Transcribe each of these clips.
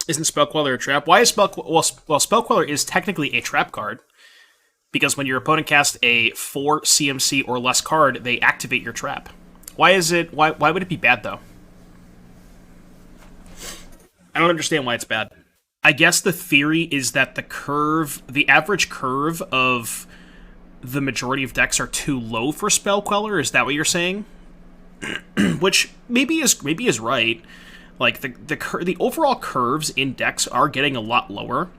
Isn't Spell Queller a trap? Why is well, Spell Queller is technically a trap card, because when your opponent casts a 4 CMC or less card, they activate your trap. Why is it? Why would it be bad though? I don't understand why it's bad. I guess the theory is that the average curve of the majority of decks are too low for Spell Queller. Is that what you're saying? Which maybe is right. Like the overall curves in decks are getting a lot lower.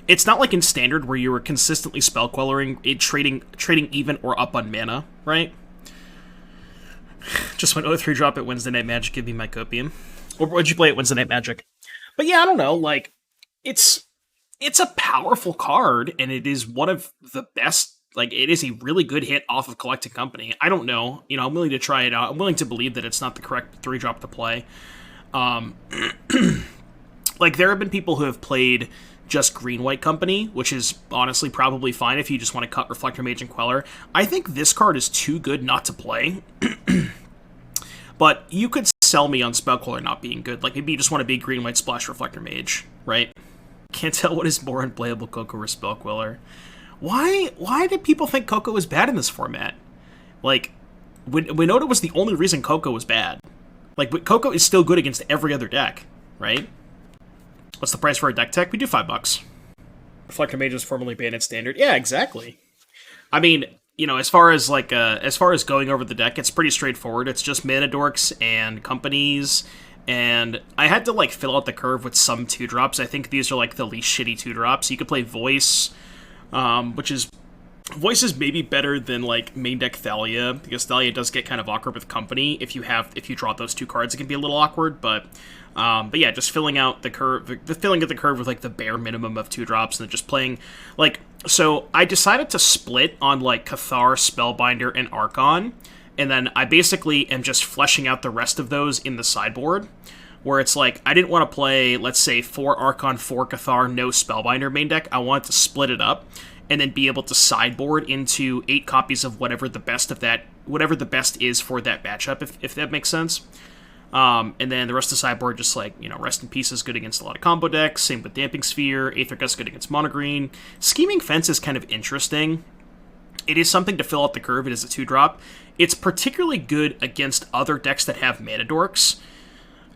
It's not like in Standard where you were consistently Spell Quellering, trading even or up on mana, right? Just went 0-3 drop at Wednesday Night Magic, give me my copium. Or would you play at Wednesday Night Magic? But yeah, I don't know, like, it's a powerful card, and it is one of the best, like, it is a really good hit off of Collecting Company. I don't know, you know, I'm willing to try it out. I'm willing to believe that it's not the correct 3-drop to play. Like, there have been people who have played just Green-White Company, which is honestly probably fine if you just want to cut Reflector Mage and Queller. I think this card is too good not to play. But you could sell me on Spell Queller not being good. Like, maybe you just want to be Green-White Splash Reflector Mage, right? Can't tell what is more unplayable, Coco or Spell Queller. Why did people think Coco was bad in this format? Like, Winota was the only reason Coco was bad. Like, but Coco is still good against every other deck, right? What's the price for a deck tech? We do $5. Reflector Mage was formerly banned in Standard. Yeah, exactly. I mean, you know, as far as going over the deck, it's pretty straightforward. It's just mana dorks and companies, and I had to like fill out the curve with some 2-drops. I think these are like the least shitty 2-drops. You could play Voice, Voice is maybe better than like main deck Thalia, because Thalia does get kind of awkward with company. If you draw those 2 cards, it can be a little awkward, but yeah, just filling out the curve, with like the bare minimum of 2-drops, and then just playing like. So I decided to split on like Cathar, Spellbinder, and Archon, and then I basically am just fleshing out the rest of those in the sideboard, where it's like I didn't want to play, let's say, 4 Archon, 4 Cathar, no Spellbinder main deck. I wanted to split it up, and then be able to sideboard into 8 copies of whatever the best is for that matchup, if that makes sense. And then the rest of the sideboard, just like, you know, Rest in Peace is good against a lot of combo decks. Same with Damping Sphere. Aether Gust good against Mono Green. Scheming Fence is kind of interesting. It is something to fill out the curve. It is a 2-drop. It's particularly good against other decks that have mana dorks.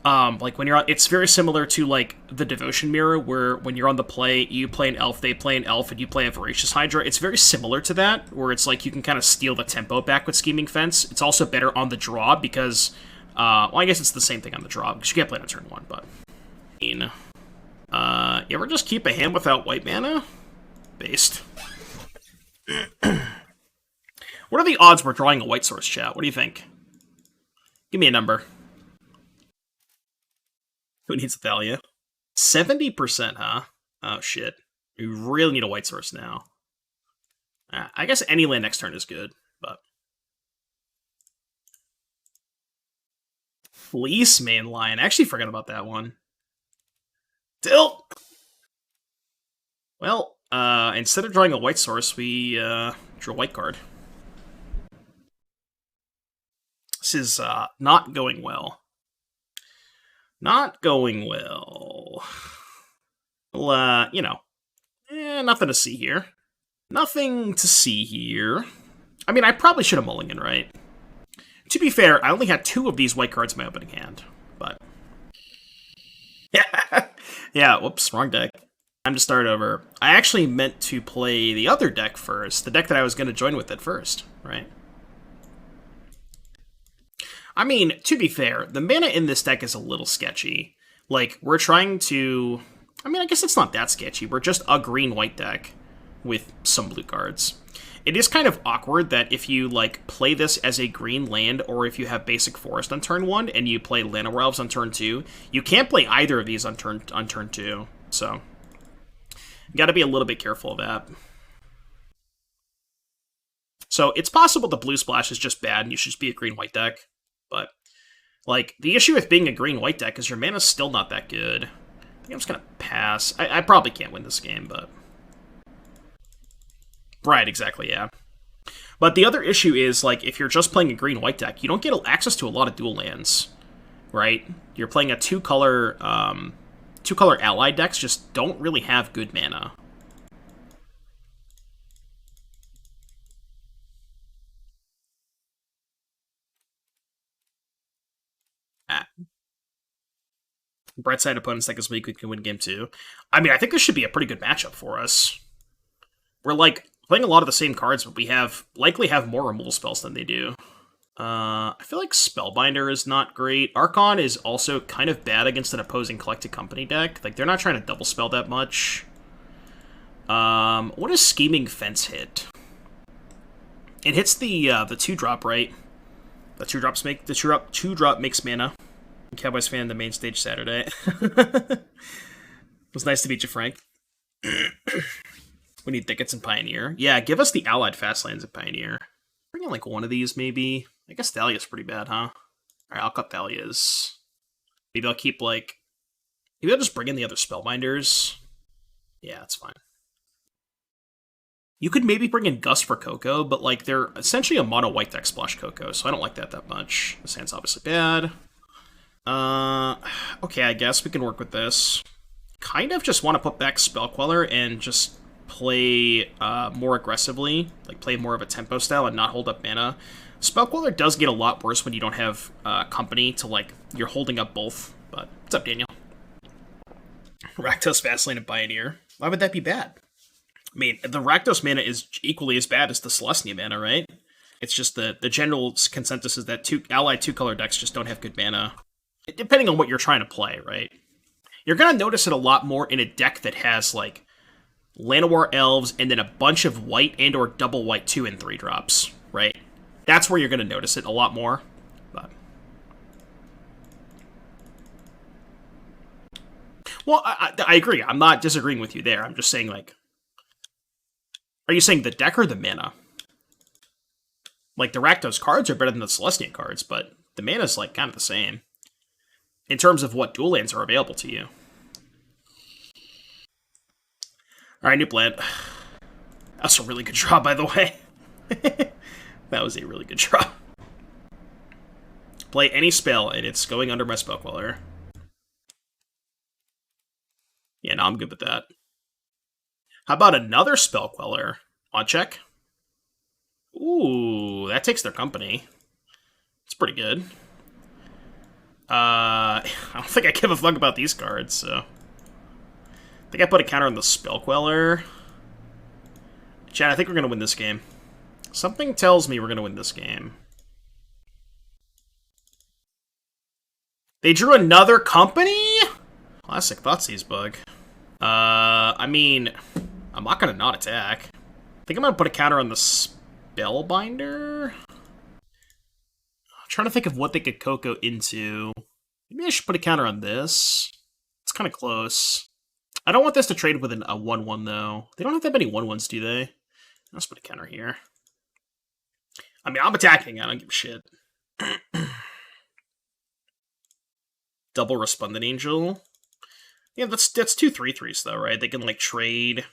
Like when you're on, it's very similar to like the Devotion Mirror, where when you're on the play, you play an elf, they play an elf, and you play a Voracious Hydra. It's very similar to that, where it's like you can kind of steal the tempo back with Scheming Fence. It's also better on the draw because, well, I guess it's the same thing on the draw, because you can't play it on turn 1, but. You ever just keep a hand without white mana? Based. What are the odds we're drawing a white source, chat? What do you think? Give me a number. Who needs a Thalia? 70%, huh? Oh, shit. You really need a white source now. I guess any land next turn is good, but... Fleece Mainline. I actually forgot about that one. Tilt! Well, instead of drawing a white source, we drew a white card. This is not going well. Not going well. Well, you know, nothing to see here. Nothing to see here. I mean, I probably should have mulliganed, right? To be fair, I only had 2 of these white cards in my opening hand, but... Yeah, whoops, wrong deck. Time to start over. I actually meant to play the other deck first, the deck that I was going to join with at first, right? I mean, to be fair, the mana in this deck is a little sketchy. Like, we're trying to... I mean, I guess it's not that sketchy. We're just a green-white deck with some blue cards. It is kind of awkward that if you, like, play this as a green land, or if you have Basic Forest on turn 1, and you play Llanowar Elves on turn 2, you can't play either of these on turn 2. So, you gotta be a little bit careful of that. So, it's possible the blue splash is just bad, and you should just be a green-white deck. But, like, the issue with being a green-white deck is your mana's still not that good. I think I'm just gonna pass. I probably can't win this game, but... Right, exactly, yeah. But the other issue is, like, if you're just playing a green-white deck, you don't get access to a lot of dual lands, right? You're playing a 2-color two-color ally decks just don't really have good mana. Bright side opponents like this week, we can win game 2. I mean, I think this should be a pretty good matchup for us. We're, like, playing a lot of the same cards, but we likely have more removal spells than they do. I feel like Spellbinder is not great. Archon is also kind of bad against an opposing Collected Company deck. Like, they're not trying to double spell that much. What does Scheming Fence hit? It hits the 2-drop, right? The 2-drop makes mana. Cowboys fan, the main stage Saturday. It was nice to meet you, Frank. We need thickets in Pioneer. Yeah, give us the allied fastlands in Pioneer. Bring in like one of these, maybe. I guess Thalia's pretty bad, huh? Alright, I'll cut Thalia's. Maybe I'll keep like... Maybe I'll just bring in the other Spellbinders. Yeah, that's fine. You could maybe bring in Gust for Coco, but like they're essentially a mono white deck splash Coco, so I don't like that much. This hand's obviously bad. Okay, I guess we can work with this. Kind of just want to put back Spell Queller and just play more aggressively, like play more of a tempo style and not hold up mana. Spell Queller does get a lot worse when you don't have company to, like, you're holding up both. But what's up, Daniel? Rakdos Fastlane and Pioneer. Why would that be bad? I mean, the Rakdos mana is equally as bad as the Celestia mana, right? It's just the general consensus is that allied 2-color decks just don't have good mana. Depending on what you're trying to play, right? You're going to notice it a lot more in a deck that has, like, Llanowar Elves and then a bunch of white and or double white 2 and 3 drops, right? That's where you're going to notice it a lot more. But well, I agree. I'm not disagreeing with you there. I'm just saying, like... Are you saying the deck or the mana? Like, the Rakdos cards are better than the Celestia cards, but the mana's, like, kind of the same. In terms of what dual lands are available to you. Alright, new plan. That's a really good draw, by the way. That was a really good draw. Play any spell, and it's going under my Spell Queller. Yeah, no, I'm good with that. How about another Spell Queller? On check. Ooh, that takes their company. It's pretty good. I don't think I give a fuck about these cards, so... I think I put a counter on the Spell Queller. Chad, I think we're going to win this game. Something tells me we're going to win this game. They drew another company? Classic Thoughtseize bug. I mean, I'm not going to not attack. I think I'm going to put a counter on the Spellbinder. I'm trying to think of what they could Coco into. Maybe I should put a counter on this. It's kind of close. I don't want this to trade with a 1-1, though. They don't have that many 1-1s, do they? Let's put a counter here. I mean, I'm attacking. I don't give a shit. Double Resplendent Angel. Yeah, that's 2 3/3s, though, right? They can, like, trade...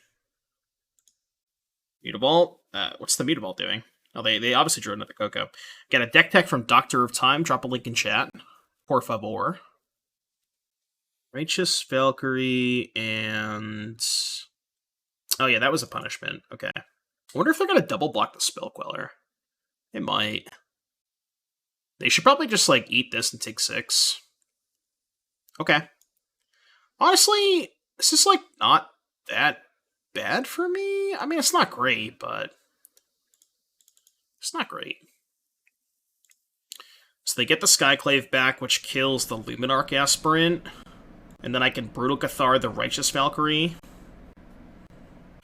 Mutavault? What's the Mutavault doing? Oh, they obviously drew another Coco. Get a deck tech from Doctor of Time. Drop a link in chat. Por favor. Righteous Valkyrie and... Oh yeah, that was a punishment. Okay. I wonder if they're going to double block the Spell Queller. They might. They should probably just, like, eat this and take 6. Okay. Honestly, this is, like, not that bad for me. I mean, it's not great, but... It's not great. So they get the Skyclave back, which kills the Luminarch Aspirant. And then I can Brutal Cathar the Righteous Valkyrie.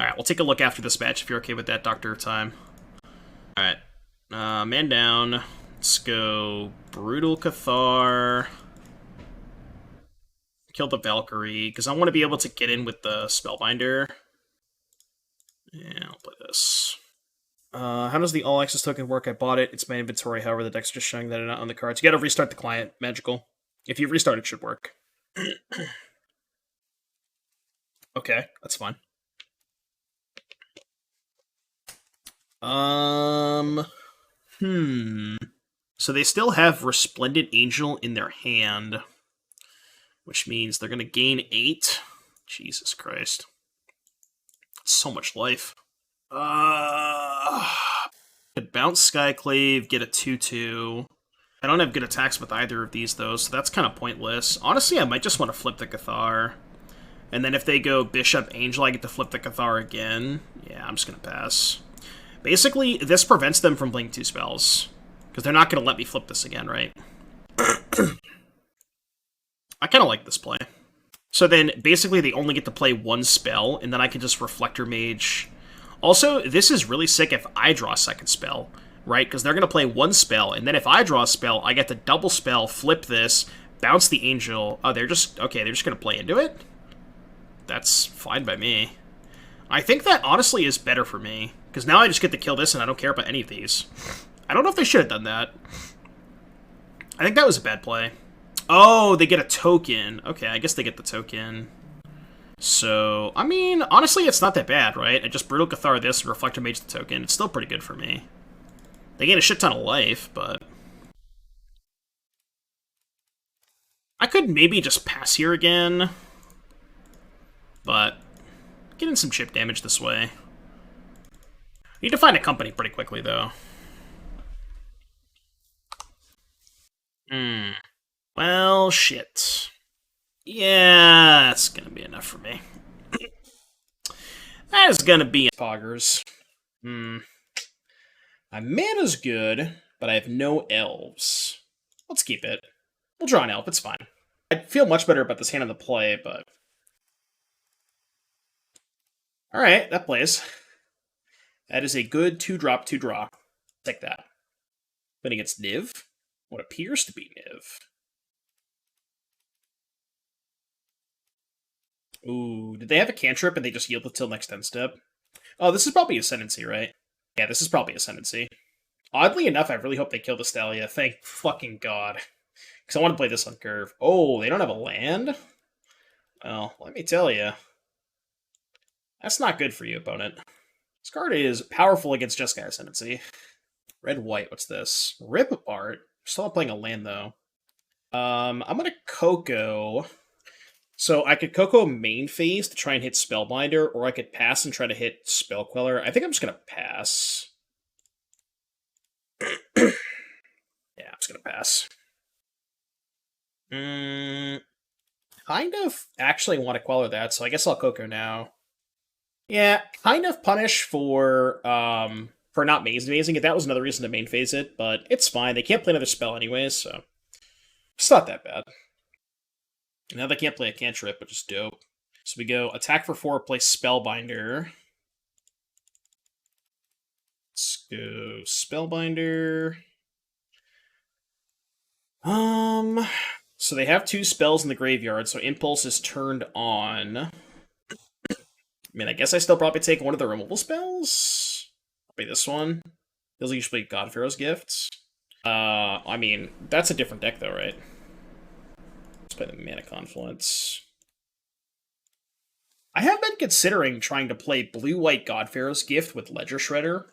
Alright, we'll take a look after this match if you're okay with that, Doctor of Time. Alright. Man down. Let's go Brutal Cathar. Kill the Valkyrie, because I want to be able to get in with the Spellbinder. Yeah, I'll play this. How does the All-Access token work? I bought it. It's my inventory. However, the deck's just showing that it's not on the cards. You gotta restart the client, Magical. If you restart, it should work. Okay, that's fine. So they still have Resplendent Angel in their hand. which means they're going to gain 8. Jesus Christ. So much life. Could bounce Skyclave, get a 2/2. I don't have good attacks with either of these, though, so that's kind of pointless. Honestly, I might just want to flip the Cathar. And then if they go Bishop Angel, I get to flip the Cathar again. Yeah, I'm just going to pass. Basically, this prevents them from playing 2 spells. Because they're not going to let me flip this again, right? I kind of like this play. So then, basically, they only get to play 1 spell, and then I can just Reflector Mage. Also, this is really sick if I draw a second spell, right? Because they're going to play 1 spell, and then if I draw a spell, I get to double spell, flip this, bounce the Angel. Oh, they're just... Okay, they're just going to play into it? That's fine by me. I think that, honestly, is better for me. Because now I just get to kill this, and I don't care about any of these. I don't know if they should have done that. I think that was a bad play. Oh, they get a token. Okay, I guess they get the token. So, I mean, honestly, it's not that bad, right? I just Brutal Cathar this and Reflector Mage the token. It's still pretty good for me. They gain a shit ton of life, but... I could maybe just pass here again. But... getting some chip damage this way. Need to find a company pretty quickly, though. Well, shit. Yeah, that's gonna be enough for me. That is gonna be poggers. My mana's good, but I have no elves. Let's keep it. We'll draw an elf, it's fine. I feel much better about this hand on the play, but... Alright, that plays. That is a good 2-drop, 2-draw. Take that. Then against Niv. What appears to be Niv. Ooh, did they have a cantrip and they just yielded till next end step? Oh, this is probably Ascendancy, right? Yeah, this is probably Ascendancy. Oddly enough, I really hope they kill this Thalia. Thank fucking god. Because I want to play this on curve. Oh, they don't have a land? Well, let me tell you. That's not good for you, opponent. This card is powerful against Jeskai Ascendancy. Red-white, what's this? Rip Apart. Still not playing a land, though. I'm going to Coco. So I could Coco main phase to try and hit Spellbinder, or I could pass and try to hit Spell Queller. I think I'm just going to pass. Yeah, I'm just going to pass. Kind of actually want to Queller that, so I guess I'll Coco now. Yeah, kind of punish for not maze phasing it. That was another reason to main phase it, but it's fine. They can't play another spell anyways, so it's not that bad. Now they can't play a cantrip, which is dope. So we go attack for 4, play Spellbinder. Let's go Spellbinder. So they have 2 spells in the graveyard, so Impulse is turned on. I mean, I guess I still probably take one of the removal spells. Probably this one. Those are usually Godpharaoh's Gifts. I mean, that's a different deck though, right? Let's play the Mana Confluence. I have been considering trying to play Blue-White Godpharaoh's Gift with Ledger Shredder.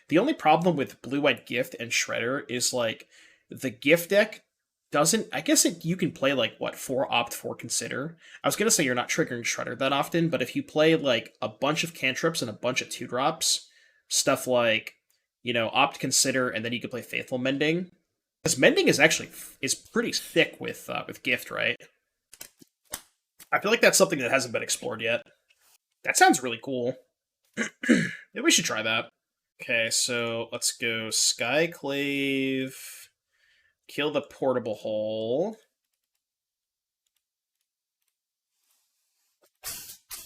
The only problem with Blue-White Gift and Shredder is, like, the Gift deck doesn't... I guess you can play, like, what, 4 Opt, 4 Consider? I was gonna say you're not triggering Shredder that often, but if you play, like, a bunch of cantrips and a bunch of 2-drops, stuff like, you know, Opt, Consider, and then you can play Faithful Mending. Because Mending is actually pretty thick with Gift, right? I feel like that's something that hasn't been explored yet. That sounds really cool. Maybe we should try that. Okay, so let's go Skyclave, kill the Portable Hole.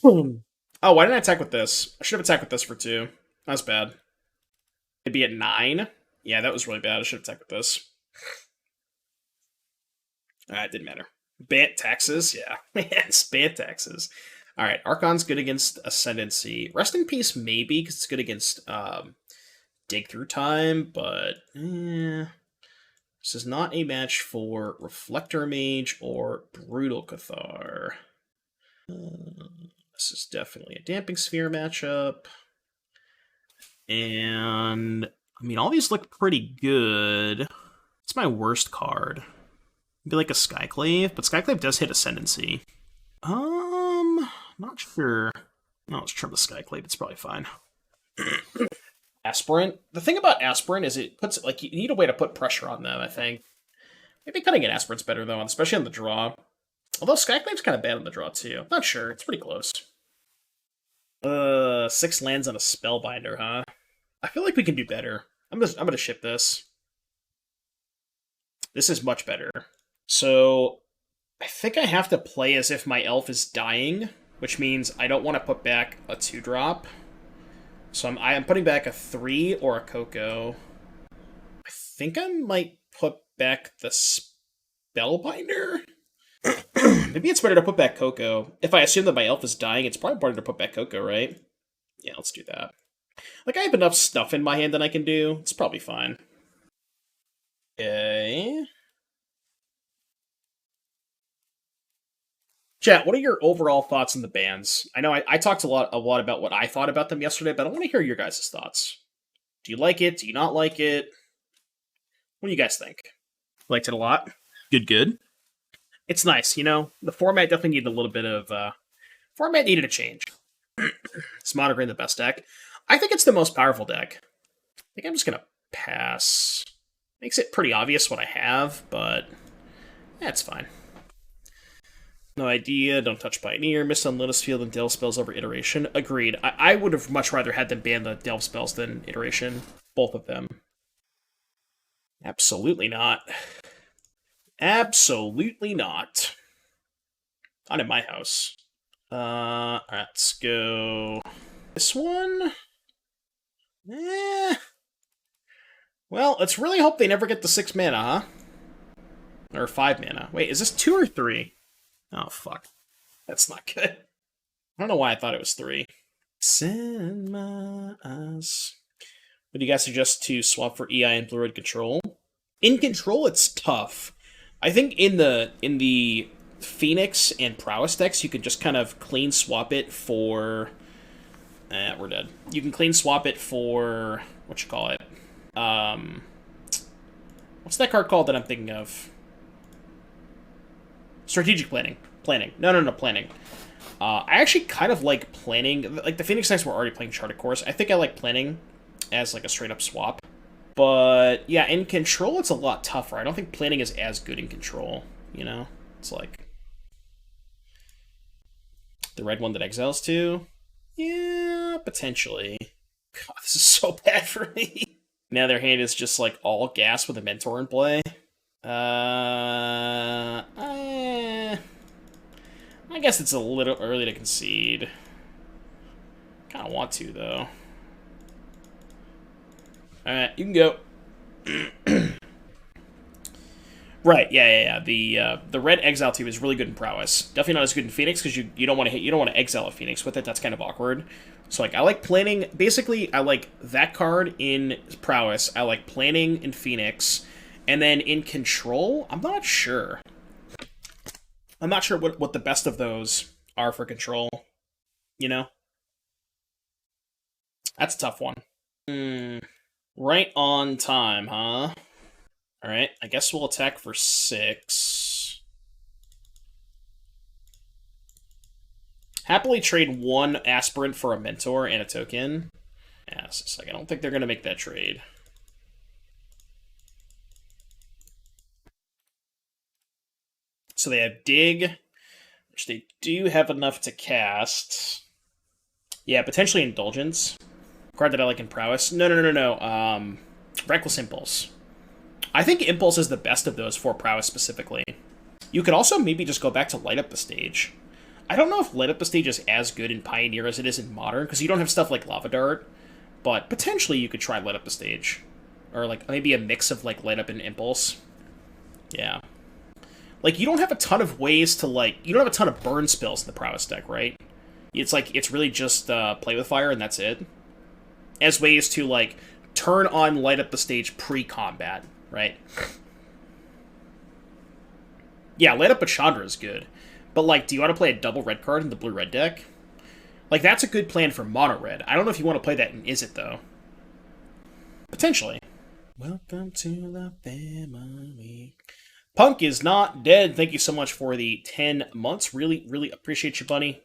Oh, why didn't I attack with this? I should have attacked with this for 2. That was bad. It'd be at 9. Yeah, that was really bad. I should have attacked with this. It didn't matter. Bant taxes? Yeah. Yes, Bant taxes. Alright, Archon's good against Ascendancy. Rest in Peace, maybe, because it's good against Dig Through Time, but this is not a match for Reflector Mage or Brutal Cathar. This is definitely a Damping Sphere matchup. And, I mean, all these look pretty good. It's my worst card. Maybe like a Skyclave, but Skyclave does hit Ascendancy. Not sure. No, let's trim the Skyclave. It's probably fine. Aspirant. The thing about Aspirant is it puts, like, you need a way to put pressure on them, I think. Maybe cutting an Aspirant's better, though, especially on the draw. Although Skyclave's kind of bad on the draw, too. Not sure. It's pretty close. 6 lands on a Spellbinder, huh? I feel like we can do better. I'm gonna ship this. This is much better. So, I think I have to play as if my elf is dying, which means I don't want to put back a 2-drop. So I'm putting back a 3 or a Coco. I think I might put back the Spellbinder? Maybe it's better to put back Coco. If I assume that my elf is dying, it's probably better to put back Coco, right? Yeah, let's do that. Like, I have enough stuff in my hand that I can do. It's probably fine. Okay. Chat, what are your overall thoughts on the bans? I know I talked a lot about what I thought about them yesterday, but I want to hear your guys' thoughts. Do you like it? Do you not like it? What do you guys think? Liked it a lot? Good. It's nice, you know? The format definitely needed a little bit of... format needed a change. Is Monogreen the best deck? I think it's the most powerful deck. I think I'm just going to pass. Makes it pretty obvious what I have, but... that's fine. No idea, don't touch Pioneer, miss on Lotus Field and Delve spells over Iteration. Agreed. I would have much rather had them ban the Delve spells than Iteration. Both of them. Absolutely not. Absolutely not. Not in my house. Alright, let's go... this one? Well, let's really hope they never get the 6 mana, huh? Or 5 mana. Wait, is this 2 or 3? Oh, fuck. That's not good. I don't know why I thought it was 3. Send my eyes. What do you guys suggest to swap for EI and Blue-Red Control? In Control, it's tough. I think in the Phoenix and Prowess decks, you can just kind of clean swap it for... we're dead. You can clean swap it for... what you call it? What's that card called that I'm thinking of? Strategic Planning. No, planning. I actually kind of like planning. Like, the Phoenix decks were already playing Charted Course. I think I like planning as, like, a straight-up swap. But, yeah, in Control, it's a lot tougher. I don't think planning is as good in Control, you know? It's like... the red one that exiles too? Yeah, potentially. God, this is so bad for me. Now their hand is just, like, all gas with a Mentor in play. I guess it's a little early to concede. Kind of want to, though. Alright, you can go. Right, yeah. The red exile team is really good in Prowess. Definitely not as good in Phoenix, because you don't want to exile a Phoenix with it. That's kind of awkward. So, like, I like planning. Basically, I like that card in Prowess. I like planning in Phoenix. And then in Control, I'm not sure. I'm not sure what the best of those are for Control. You know? That's a tough one. Right on time, huh? Alright, I guess we'll attack for 6. Happily trade 1 Aspirant for a Mentor and a token. Yeah, just a second. I don't think they're going to make that trade. So they have Dig, which they do have enough to cast. Yeah, potentially Indulgence. Card that I like in Prowess. No. Reckless Impulse. I think Impulse is the best of those for Prowess specifically. You could also maybe just go back to Light Up the Stage. I don't know if Light Up the Stage is as good in Pioneer as it is in Modern, because you don't have stuff like Lava Dart, but potentially you could try Light Up the Stage. Or, like, maybe a mix of, like, Light Up and Impulse. Yeah. Like, you don't have a ton of ways to, like... you don't have a ton of burn spells in the Prowess deck, right? It's, like, it's really just Play with Fire, and that's it. As ways to, like, turn on Light Up the Stage pre-combat, right? Yeah, Light Up a Chandra is good. But, like, do you want to play a double red card in the blue-red deck? Like, that's a good plan for mono-red. I don't know if you want to play that in Is It, though. Potentially. Welcome to the family. Punk is not dead. Thank you so much for the 10 months. Really, really appreciate you, buddy.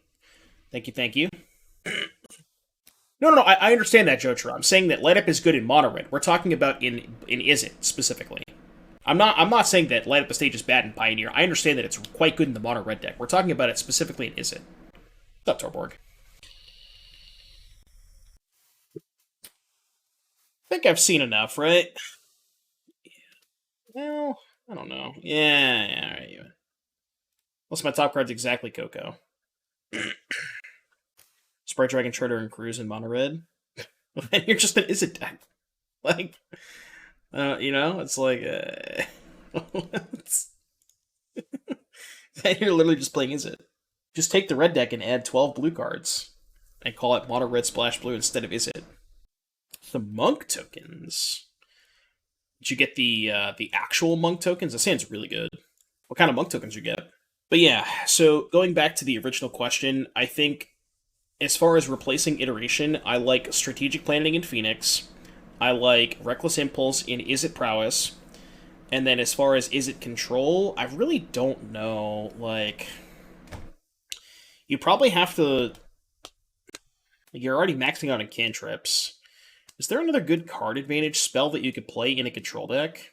Thank you, thank you. No, I understand that, Jotra. I'm saying that Light Up is good in Mono Red. We're talking about in Izzet, specifically. I'm not saying that Light Up the Stage is bad in Pioneer. I understand that it's quite good in the Mono Red deck. We're talking about it specifically in Izzet. What's up, Torborg? I think I've seen enough, right? Well, I don't know. Yeah, alright. Unless my top card's exactly Coco. Sprite Dragon, Trader, and Cruise in Mono Red. And you're just an Izzet deck. Like, it's like, you're literally just playing Izzet. Just take the red deck and add 12 blue cards. And call it Mono Red Splash Blue instead of Izzet. The Monk tokens. Did you get the actual Monk tokens? That sounds really good. What kind of Monk tokens you get? But yeah, so going back to the original question, I think as far as replacing iteration, I like Strategic Planning in Phoenix. I like Reckless Impulse in Izzet Prowess. And then as far as Izzet Control, I really don't know. Like, you probably have to... You're already maxing out on cantrips. Is there another good card advantage spell that you could play in a control deck?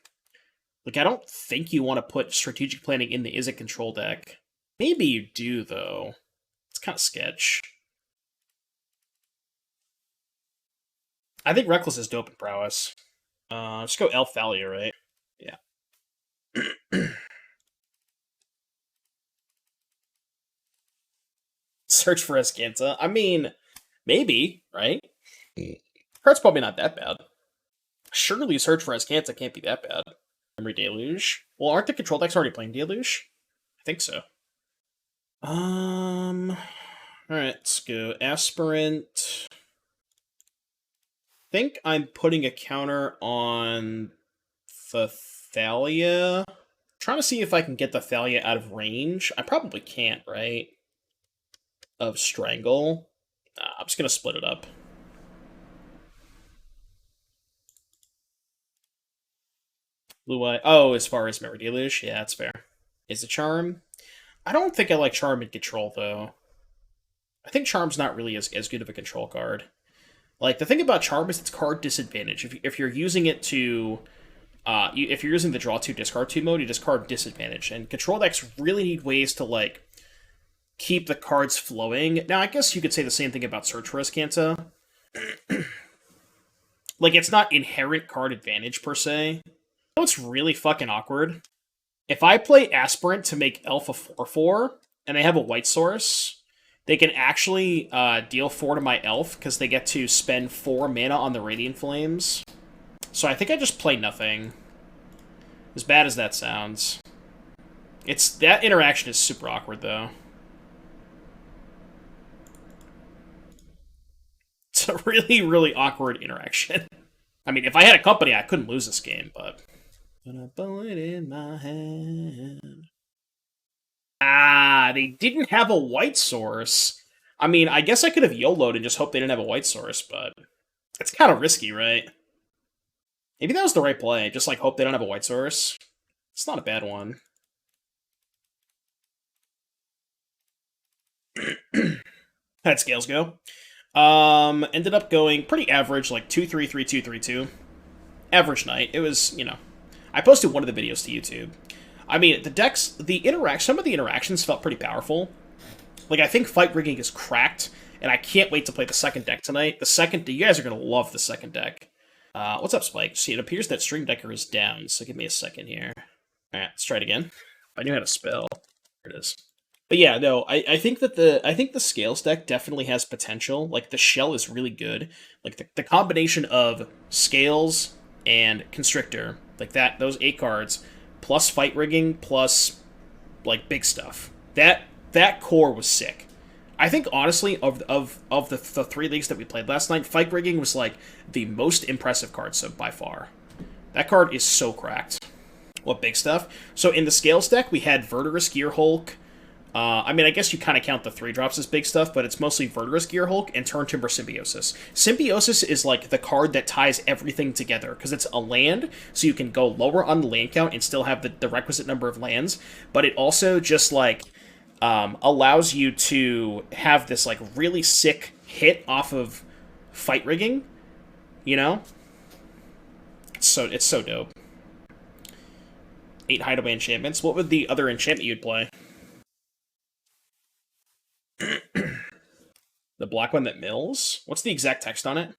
Like, I don't think you want to put Strategic Planning in the Izzet control deck. Maybe you do, though. It's kind of sketch. I think Reckless is dope in Prowess. Just go Elf Thalia, right? Yeah. Search for Escanta. I mean, maybe, right? Card's probably not that bad. Surely Search for Escanta can't be that bad. Memory Deluge. Well, aren't the control decks already playing Deluge? I think so. Alright, let's go. Aspirant. I think I'm putting a counter on the Thalia. I'm trying to see if I can get the Thalia out of range. I probably can't, right? Of Strangle. I'm just going to split it up. Blue Eye. Oh, as far as Memory Deluge? Yeah, that's fair. Is it Charm? I don't think I like Charm in Control, though. I think Charm's not really as good of a control card. Like, the thing about Charm is it's card disadvantage. If you're using it to... if you're using the Draw 2, Discard 2 mode, you discard disadvantage. And control decks really need ways to, like, keep the cards flowing. Now, I guess you could say the same thing about Search for Escanta. Like, it's not inherent card advantage, per se. So it's really fucking awkward. If I play Aspirant to make Elf a 4/4, and they have a white source, they can actually deal 4 to my Elf, because they get to spend 4 mana on the Radiant Flames. So I think I just play nothing. As bad as that sounds. That interaction is super awkward, though. It's a really, really awkward interaction. I mean, if I had a company, I couldn't lose this game, but... Put a bullet in my hand. Ah, they didn't have a white source. I mean, I guess I could have YOLO'd and just hoped they didn't have a white source, but... It's kind of risky, right? Maybe that was the right play. Just, like, hope they don't have a white source. It's not a bad one. How'd scales go? Ended up going pretty average, like 2-3-3-2-3-2. Average night. It was, I posted one of the videos to YouTube. I mean, the decks, some of the interactions felt pretty powerful. Like, I think Fight Rigging is cracked, and I can't wait to play the second deck tonight. You guys are going to love the second deck. What's up, Spike? See, it appears that Stream Decker is down, so give me a second here. Alright, let's try it again. I knew how to spell. There it is. But yeah, no, I think that the Scales deck definitely has potential. Like, the shell is really good. Like, the combination of Scales and Constrictor, like those 8 cards, plus Fight Rigging, plus, like, big stuff. That core was sick. I think, honestly, of the 3 leagues that we played last night, Fight Rigging was, like, the most impressive card, so by far. That card is so cracked. What big stuff? So in the Scales deck, we had Verderous Gearhulk, I mean, I guess you kind of count the 3-drops as big stuff, but it's mostly Verdurous Gearhulk and Turn Timber Symbiosis. Symbiosis is like the card that ties everything together, because it's a land, so you can go lower on the land count and still have the requisite number of lands, but it also just, like, allows you to have this, like, really sick hit off of fight rigging, you know? It's so dope. 8 hideaway enchantments. What would the other enchantment you'd play? The black one that mills? What's the exact text on it?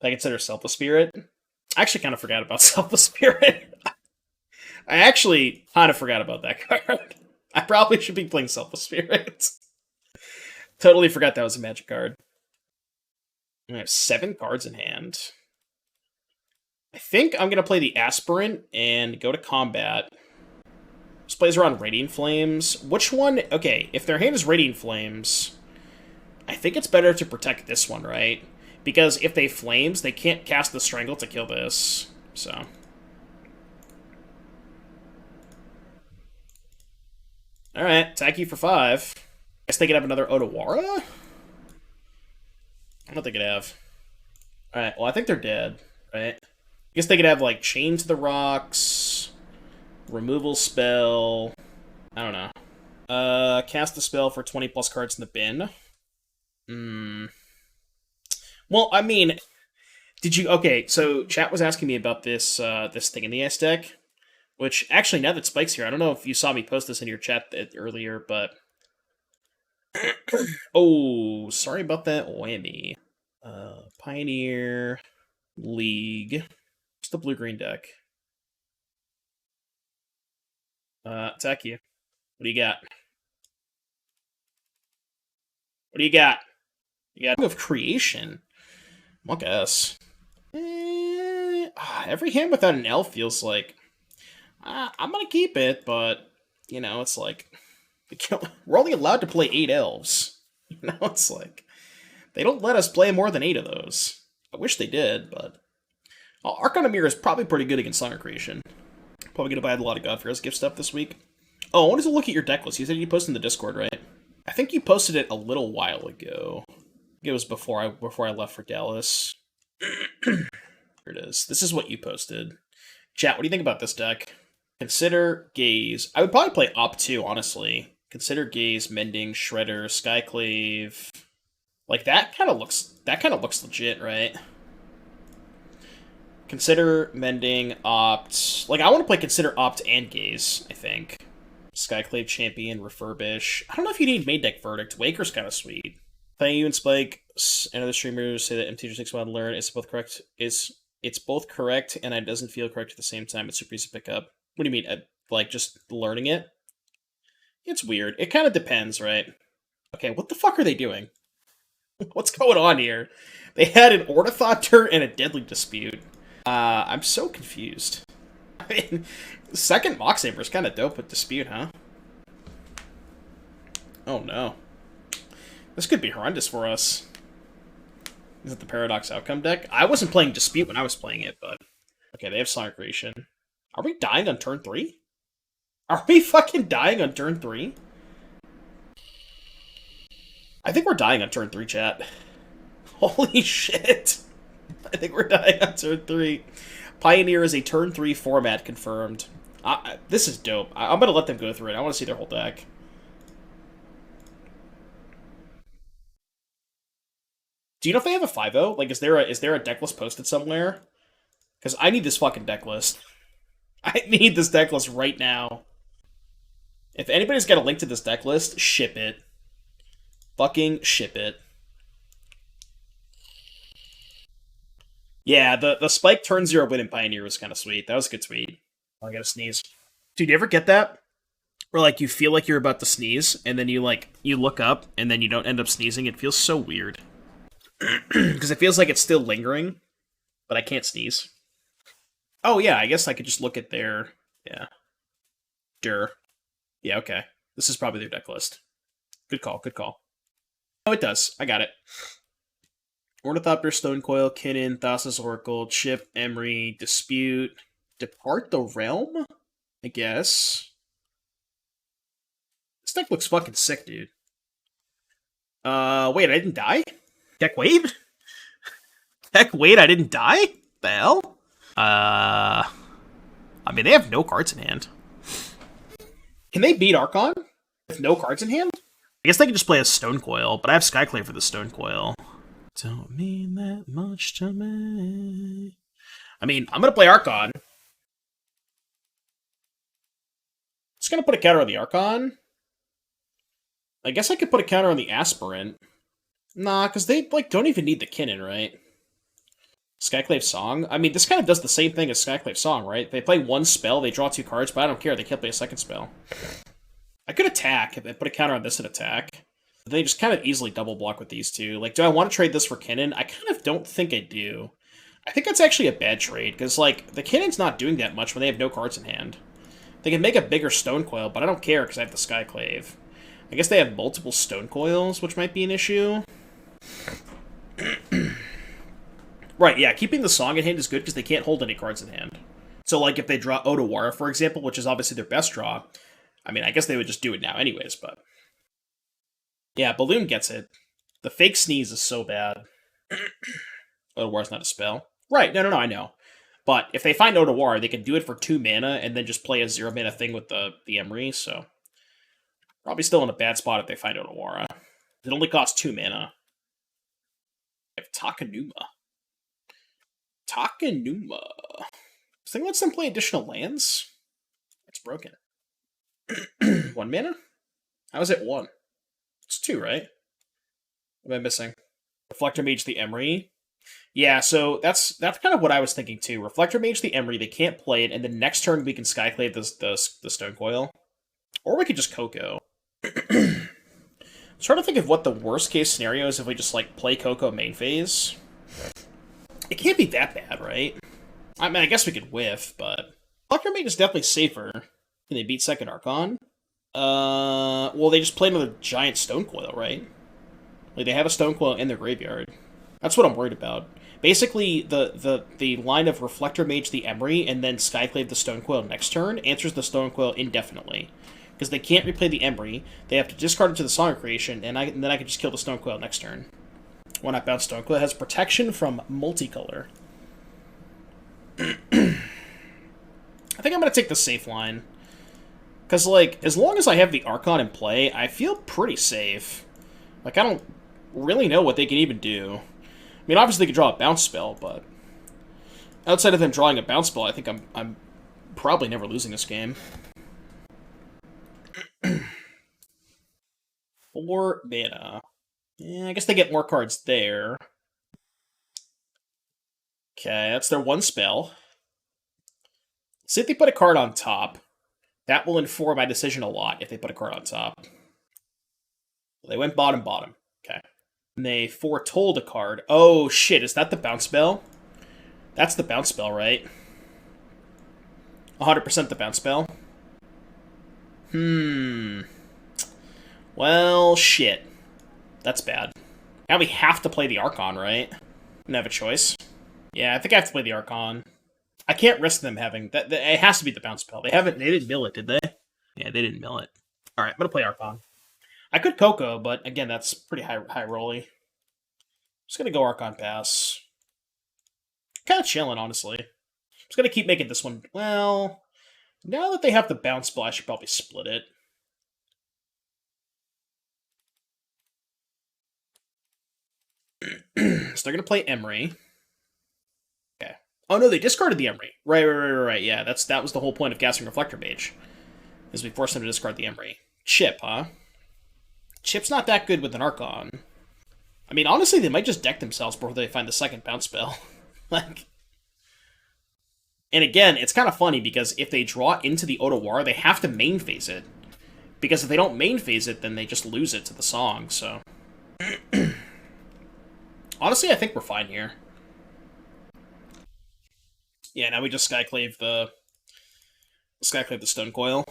I consider Selfless Spirit. I actually kind of forgot about Selfless Spirit. I actually kind of forgot about that card. I probably should be playing Selfless Spirit. Totally forgot that was a magic card. I have 7 cards in hand. I think I'm going to play the Aspirant and go to combat. This plays around Radiant Flames. Which one? Okay, if their hand is Radiant Flames, I think it's better to protect this one, right? Because if they Flames, they can't cast the Strangle to kill this. So. Alright, attack you for 5. Guess they could have another Otawara? I don't think they'd have. Alright, well, I think they're dead, right? I guess they could have, like, Chain to the Rocks, Removal Spell, I don't know. Cast a spell for 20 plus cards in the bin. Well, I mean, did you... Okay, so chat was asking me about this this thing in the ice deck, which, actually, now that Spike's here, I don't know if you saw me post this in your chat earlier, but... Oh, sorry about that whammy. Pioneer League. What's the blue-green deck? Attack you. What do you got? What do you got? You got of Creation. Monk S. Every hand without an elf feels like... I'm gonna keep it, but, you know, it's like... We're only allowed to play 8 elves. You know, it's like... They don't let us play more than 8 of those. I wish they did, but... Archon of Emeria is probably pretty good against Song of Creation. Probably gonna buy a lot of Godfar's gift stuff this week. Oh, I wanted to look at your deck list. You said you posted in the Discord, right? I think you posted it a little while ago. It was before I left for Dallas. Here it is. This is what you posted. Chat, what do you think about this deck? Consider Gaze. I would probably play Op 2, honestly. Consider Gaze, Mending, Shredder, Skyclave. Like, that kind of looks legit, right? Consider, Mending, Opt. Like, I want to play Consider, Opt, and Gaze, I think. Skyclave Champion, Refurbish. I don't know if you need Main Deck Verdict. Waker's kind of sweet. Thank you and Spike and other streamers say that MTGO takes a while to learn. It's both correct. It's both correct, and it doesn't feel correct at the same time. It's super easy to pick up. What do you mean? Like, just learning it? It's weird. It kind of depends, right? Okay, what the fuck are they doing? What's going on here? They had an Ornithopter and a Deadly Dispute. I'm so confused. I mean, second Moxsaber is kind of dope with Dispute, huh? Oh no. This could be horrendous for us. Is it the Paradox Outcome deck? I wasn't playing Dispute when I was playing it, but... Okay, they have Sonic Creation. Are we dying on turn 3? Are we fucking dying on turn 3? I think we're dying on turn 3, chat. Holy shit. I think we're dying on turn 3. Pioneer is a turn 3 format confirmed. This is dope. I'm gonna let them go through it. I want to see their whole deck. Do you know if they have a 5-0? Like, is there a deck list posted somewhere? Because I need this fucking deck list. I need this deck list right now. If anybody's got a link to this deck list, ship it. Fucking ship it. Yeah, the Spike turn 0 win in Pioneer was kind of sweet. That was a good tweet. Oh, I gotta sneeze. Dude, you ever get that? Where, like, you feel like you're about to sneeze, and then you look up, and then you don't end up sneezing. It feels so weird. Because it feels like it's still lingering, but I can't sneeze. Oh, yeah, I guess I could just look at their... Yeah. Yeah, okay. This is probably their deck list. Good call, good call. Oh, it does. I got it. Ornithopter, Stonecoil, Kinnan, Thassa's Oracle, Chip, Emery, Dispute, Depart the Realm? I guess. This deck looks fucking sick, dude. Wait, I didn't die? Heck, wait? Heck, wait, I didn't die? The hell? I mean, they have no cards in hand. Can they beat Archon with no cards in hand? I guess they can just play a Stone Coil, but I have Skyclave for the Stone Coil. Don't mean that much to me. I mean, I'm gonna play Archon. Just gonna put a counter on the Archon. I guess I could put a counter on the Aspirant. Nah, because they, like, don't even need the Kinnan, right? Skyclave Song? I mean, this kind of does the same thing as Skyclave Song, right? They play one spell, they draw 2 cards, but I don't care, they can't play a second spell. I could attack if I put a counter on this and attack. They just kind of easily double block with these two. Like, do I want to trade this for Kinnan? I kind of don't think I do. I think that's actually a bad trade, because, like, the Kinnan's not doing that much when they have no cards in hand. They can make a bigger Stone Coil, but I don't care because I have the Skyclave. I guess they have multiple Stone Coils, which might be an issue. Right, yeah, keeping the Song in hand is good because they can't hold any cards in hand. So, like, if they draw Otawara, for example, which is obviously their best draw, I mean, I guess they would just do it now anyways, but... Yeah, Balloon gets it. The fake sneeze is so bad. Otawara's not a spell. Right, no, I know. But if they find Otawara, they can do it for 2 mana and then just play a 0 mana thing with the Emery, so... Probably still in a bad spot if they find Otawara. It only costs 2 mana. I have Takenuma. Takenuma. Does anyone let them play additional lands? It's broken. 1 mana? How is it 1? It's 2, right? What am I missing? Reflector Mage the Emery. Yeah, so that's kind of what I was thinking too. Reflector Mage the Emery, they can't play it, and then next turn we can Skyclave the Stone Coil. Or we could just Coco. I'm trying to think of what the worst case scenario is if we just, like, play Coco main phase. It can't be that bad, right? I mean, I guess we could whiff, but... Reflector Mage is definitely safer. Can they beat second Archon? Well, they just play another giant Stone Coil, right? Like, they have a Stone Coil in their graveyard. That's what I'm worried about. Basically, the line of Reflector Mage the Emery and then Skyclave the Stone Coil next turn answers the Stone Coil indefinitely. Because they can't replay the Emery, they have to discard it to the Song of Creation, and then I can just kill the Stone Coil next turn. When I bounce Stone Coil, it has protection from multicolor. I think I'm going to take the safe line. Because, like, as long as I have the Archon in play, I feel pretty safe. Like, I don't really know what they can even do. I mean, obviously they can draw a bounce spell, but... outside of them drawing a bounce spell, I think I'm probably never losing this game. 4 mana. Yeah, I guess they get more cards there. Okay, that's their 1 spell. See if they put a card on top. That will inform my decision a lot if they put a card on top. They went bottom. Okay. And they foretold a card. Oh, shit, is that the bounce spell? That's the bounce spell, right? 100% the bounce spell. Well, shit. That's bad. Now we have to play the Archon, right? Don't have a choice. Yeah, I think I have to play the Archon. I can't risk them having... that. It has to be the bounce spell. They didn't mill it, did they? Yeah, they didn't mill it. Alright, I'm gonna play Archon. I could Coco, but again, that's pretty high rolly. Just gonna go Archon pass. Kind of chilling, honestly. Just gonna keep making this one... well... now that they have the bounce spell, I should probably split it. So they're gonna play Emery. Okay. Oh no, they discarded the Emery. Right. Yeah, that was the whole point of casting Reflector Mage. Is we forced them to discard the Emery. Chip, huh? Chip's not that good with an Archon. I mean, honestly, they might just deck themselves before they find the second bounce spell. Like... and again, it's kind of funny because if they draw into the Otawara, they have to main phase it. Because if they don't main phase it, then they just lose it to the Song, so... honestly, I think we're fine here. Yeah, now we just Skyclave the Stone Coil.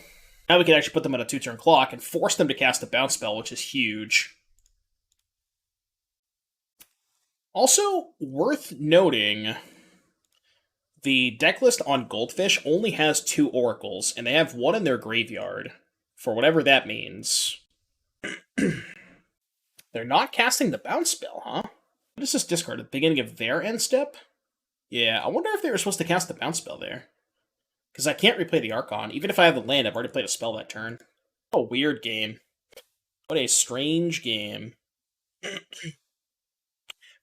Now we can actually put them on a 2-turn clock and force them to cast a bounce spell, which is huge. Also, worth noting, the deck list on Goldfish only has 2 Oracles, and they have 1 in their graveyard. For whatever that means. They're not casting the bounce spell, huh? What is this discard? At the beginning of their end step? Yeah, I wonder if they were supposed to cast the bounce spell there. Because I can't replay the Archon. Even if I have the land, I've already played a spell that turn. What a weird game. What a strange game.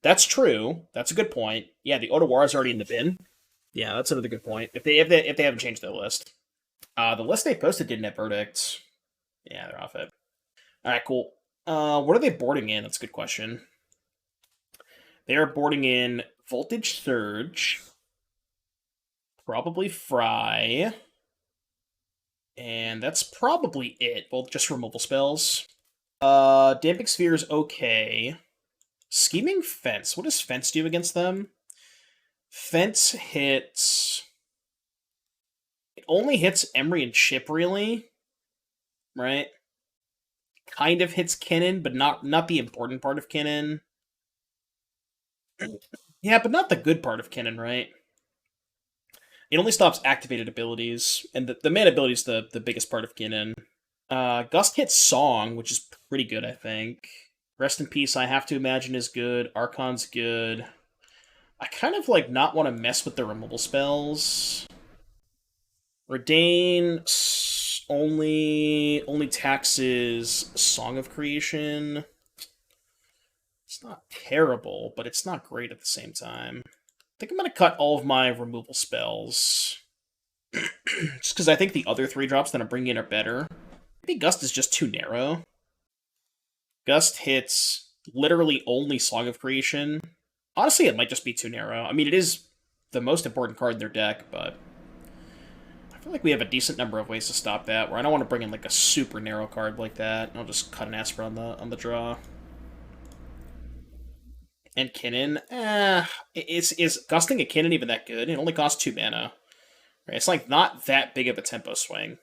That's true. That's a good point. Yeah, the Otawara is already in the bin. Yeah, that's another good point. If they haven't changed their list. The list they posted didn't have verdicts. Yeah, they're off it. Alright, cool. What are they boarding in? That's a good question. They are boarding in Voltage Surge. Probably Fry. And that's probably it. Both just removal spells. Damping Sphere is okay. Scheming Fence. What does Fence do against them? Fence hits... It only hits Emery and Chip, really. Right? Kind of hits Kinnan, but not the important part of Kinnan. Yeah, but not the good part of Kinnan, right? It only stops activated abilities, and the mana ability is the biggest part of Kinnan. Gust hits Song, which is pretty good, I think. Rest in Peace, I have to imagine, is good. Archon's good. I kind of, like, not want to mess with the removal spells. Reidane only taxes Song of Creation. It's not terrible, but it's not great at the same time. I think I'm going to cut all of my removal spells. Just because I think the other 3 drops that I'm bringing in are better. Maybe Gust is just too narrow. Gust hits literally only Song of Creation. Honestly, it might just be too narrow. I mean, it is the most important card in their deck, but I feel like we have a decent number of ways to stop that, where I don't want to bring in like a super narrow card like that. I'll just cut an Aspirant on the draw. And Kinnan, is Gusting a Kinnan even that good? It only costs 2 mana. Right, it's like not that big of a tempo swing.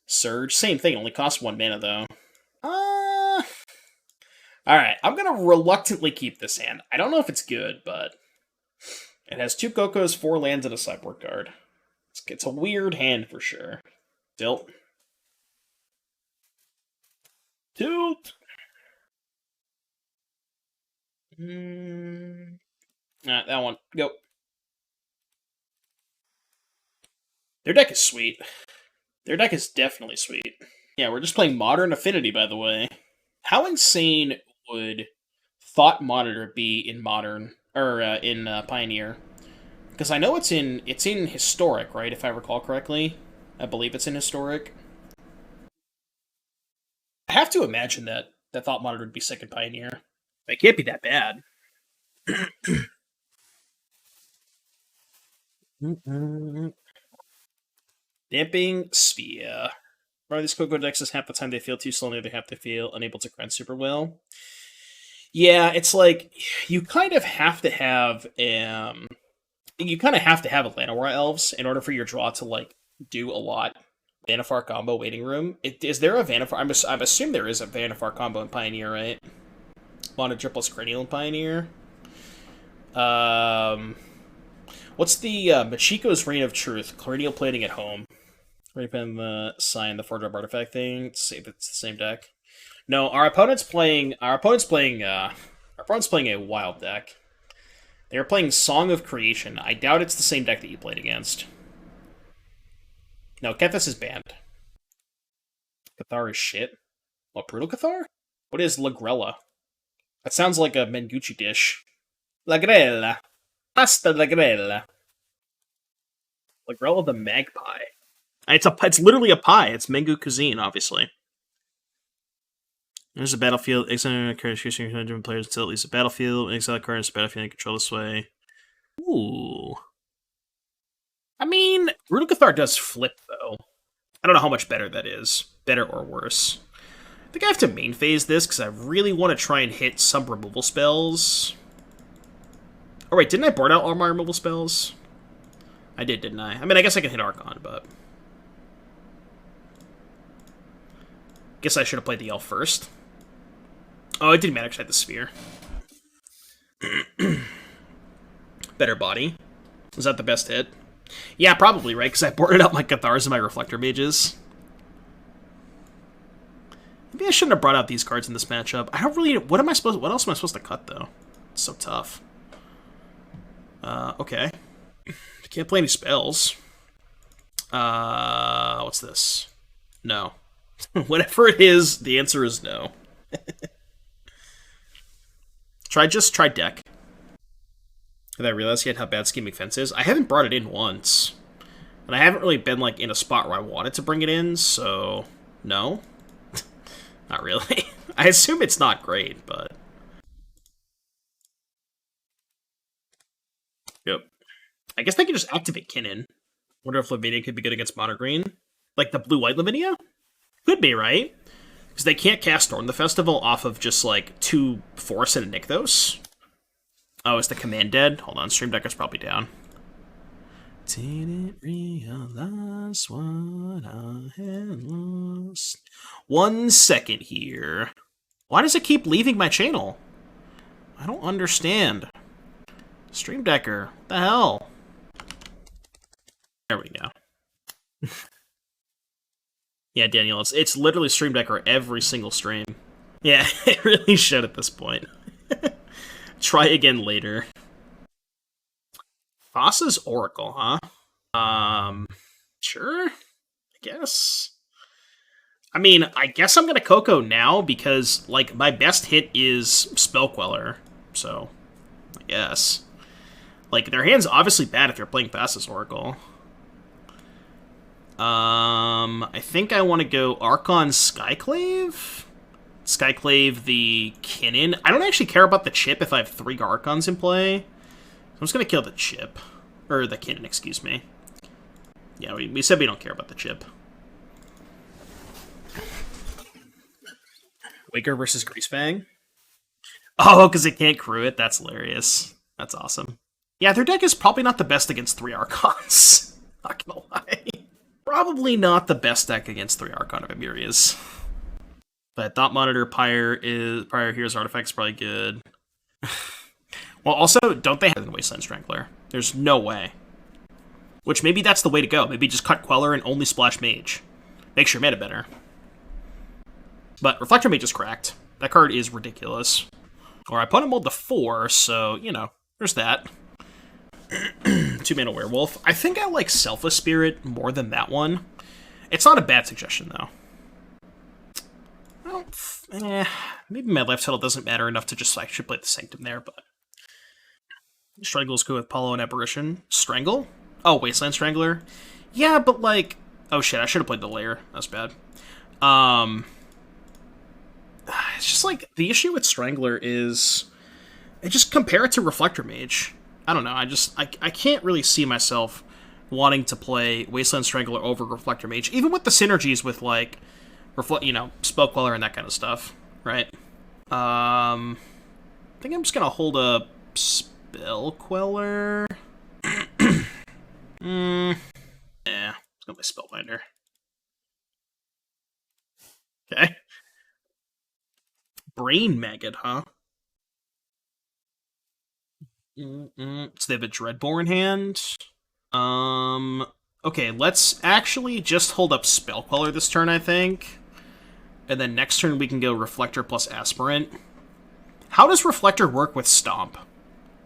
Surge, same thing, only costs 1 mana though. Alright, I'm gonna reluctantly keep this hand. I don't know if it's good, but it has 2 Cocos, 4 lands, and a sideboard card. It's a weird hand for sure. Tilt. Tilt! That one. Go. Their deck is sweet. Their deck is definitely sweet. Yeah, we're just playing Modern Affinity, by the way. How insane would Thought Monitor be in Modern, or in Pioneer? Because I know it's in Historic, right? If I recall correctly, I believe it's in Historic. I have to imagine that Thought Monitor would be sick in Pioneer. It can't be that bad. Damping Sphere. One of these Coco decks is half the time they feel too slow, and the other half they feel unable to grind super well. Yeah, it's like you kind of have to have a Llanowar Elves in order for your draw to like do a lot. Vannifar combo waiting room. Is there a Vannifar? I'm assuming there is a Vannifar combo in Pioneer, right? Mono plus Cranial in Pioneer. What's the Machiko's Reign of Truth? Cranial Plating at home. Right in the sign, the 4-drop artifact thing. To see if it's the same deck. No, our opponent's playing a wild deck. They're playing Song of Creation. I doubt it's the same deck that you played against. No, Kethis is banned. Cathar is shit. What, Brutal Cathar? What is Lagrella? That sounds like a Mengucci dish. Lagrella. Pasta Lagrella. Lagrella the Magpie. It's literally a pie. It's Mengu cuisine, obviously. There's a battlefield. Exile card choosing different players until at least a battlefield. Exile card is a battlefield and control this way. Ooh. I mean, Brutal Cathar does flip, though. I don't know how much better that is. Better or worse. I think I have to main phase this, because I really want to try and hit some removal spells. Oh, wait, didn't I board out all my removal spells? I did, didn't I? I mean, I guess I can hit Archon, but... Guess I should have played the Elf first. Oh, it didn't matter because I had the Sphere. Better body. Was that the best hit? Yeah, probably, right? Because I boarded out my Cathars and my Reflector Mages. Maybe I shouldn't have brought out these cards in this matchup. I don't really... What else am I supposed to cut, though? It's so tough. Okay. Can't play any spells. What's this? No. Whatever it is, the answer is no. Try deck. Did I realize yet how bad Scheming Fence is? I haven't brought it in once. And I haven't really been, like, in a spot where I wanted to bring it in, so... No? Not really. I assume it's not great, but... Yep. I guess they could just activate Kinnan. Wonder if Lavinia could be good against Mono Green. Like the blue-white Lavinia? Could be, right? Because they can't cast Storm the Festival off of just, like, 2 Force and a Nykthos. Oh, is the command dead? Hold on, Stream Decker's probably down. Didn't realize what I had lost. 1 second here. Why does it keep leaving my channel? I don't understand. Stream Decker, what the hell? There we go. Yeah, Daniel, it's literally Stream Decker every single stream. Yeah, it really should at this point. Try again later. Thassa's Oracle, huh? Sure, I guess. I mean, I guess I'm gonna Coco now because, like, my best hit is Spell Queller, so I guess. Like, their hand's obviously bad if you're playing Thassa's Oracle. I think I want to go Archon Skyclave? Skyclave the Kinnan. I don't actually care about the chip if I have 3 Archons in play. I'm just going to kill the chip. Or the Kinnan, excuse me. Yeah, we said we don't care about the chip. Waker versus Greasefang? Oh, because it can't crew it? That's hilarious. That's awesome. Yeah, their deck is probably not the best against 3 Archons. Not gonna lie. Probably not the best deck against 3 Archon of Emerias. But Thought Monitor, Pyre Here's Artifact's probably good. Well, also, don't they have a Wasteland Strangler? There's no way. Which maybe that's the way to go. Maybe just cut Queller and only splash Mage. Makes your meta better. But Reflector Mage is cracked. That card is ridiculous. Or I put him mold to 4, so, you know, there's that. 2-mana Werewolf. I think I like Selfless Spirit more than that one. It's not a bad suggestion, though. Well, maybe my life total doesn't matter enough to just actually play the Sanctum there, but... Strangle's cool with Apollo and Apparition. Strangle? Oh, Wasteland Strangler? Yeah, but like... Oh shit, I should have played the Lair. That's bad. It's just like, the issue with Strangler is... I just compare it to Reflector Mage. I don't know, I can't really see myself wanting to play Wasteland Strangler over Reflector Mage, even with the synergies with, like, Spell Queller and that kind of stuff, right? I think I'm just gonna hold a Spell Queller. Yeah, let's go my Spellbinder. Okay. Brain Maggot, huh? So they have a Dreadbore in hand. Okay, let's actually just hold up Spell Queller this turn, I think. And then next turn we can go Reflector plus Aspirant. How does Reflector work with Stomp?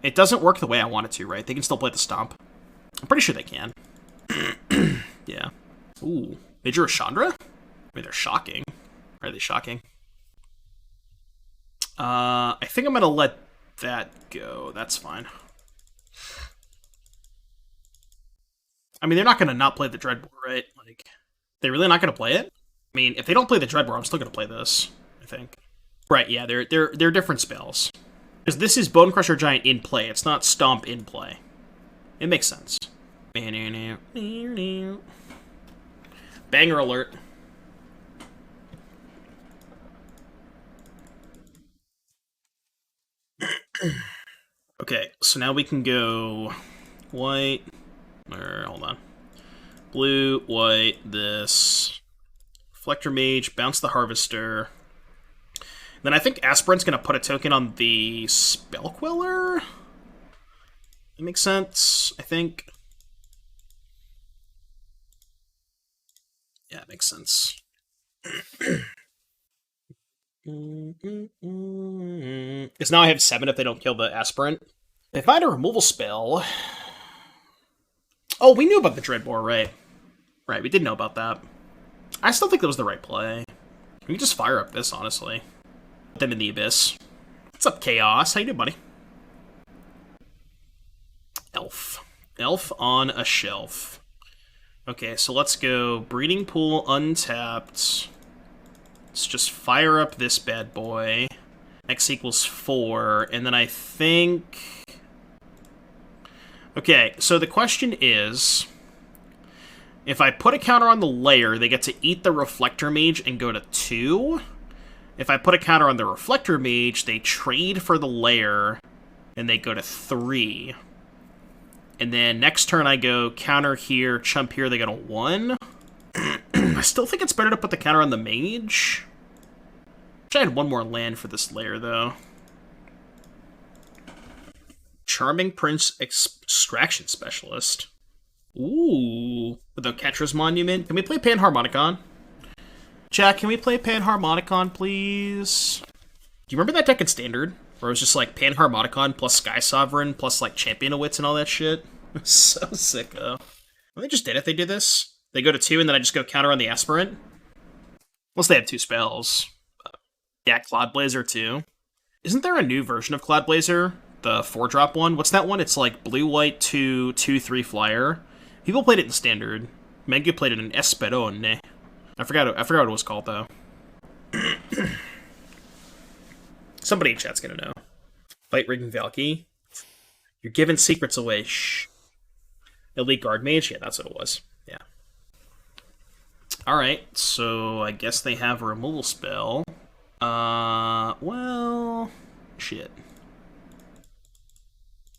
It doesn't work the way I want it to, right? They can still play the Stomp. I'm pretty sure they can. Yeah. Ooh. They drew a Chandra? I mean, they're shocking. Or are they shocking? I think I'm gonna let that go. That's fine. I mean, they're not gonna not play the Dreadbore, right? Like, they're really not gonna play it? I mean, if they don't play the Dreadbore, I'm still gonna play this, I think. Right, yeah, they're different spells. Because this is Bone Crusher Giant in play, it's not Stomp in play. It makes sense. Banger alert. Okay, so now we can go white, or hold on. Blue, white, this. Reflector Mage, bounce the Harvester. Then I think Aspirant's going to put a token on the Spell Queller. That makes sense, I think. Yeah, it makes sense. Because now I have 7 if they don't kill the Aspirant. They find a removal spell. Oh, we knew about the Dreadbore, right? Right, we did know about that. I still think that was the right play. We can just fire up this, honestly. Put them in the Abyss. What's up, Chaos? How you doing, buddy? Elf. Elf on a shelf. Okay, so let's go Breeding Pool untapped. Let's just fire up this bad boy. X equals 4, and then I think... Okay, so the question is... If I put a counter on the Lair, they get to eat the Reflector Mage and go to 2. If I put a counter on the Reflector Mage, they trade for the Lair, and they go to 3. And then next turn I go counter here, chump here, they go to 1. I still think it's better to put the counter on the Mage. Wish I had one more land for this Lair, though. Charming Prince Extraction Specialist. Ooh, with the Catcher's Monument. Can we play Panharmonicon? Jack, can we play Panharmonicon, please? Do you remember that deck in Standard? Where it was just like Panharmonicon plus Sky Sovereign plus like Champion of Wits and all that shit? So sick, though. Well, they just did it. They do this. They go to 2 and then I just go counter on the Aspirant. Unless they have 2 spells. Yeah, Cloudblazer too. Isn't there a new version of Cloudblazer? The 4-drop one? What's that one? It's like blue-white 2/3 flyer. People played it in Standard. Mega played it in Esperone. I forgot what it was called, though. Somebody in chat's gonna know. Fight Rigging Valky. You're giving secrets away. Shh. Elite Guard Mage? Yeah, that's what it was. Yeah. Alright, so I guess they have a removal spell. Well... Shit.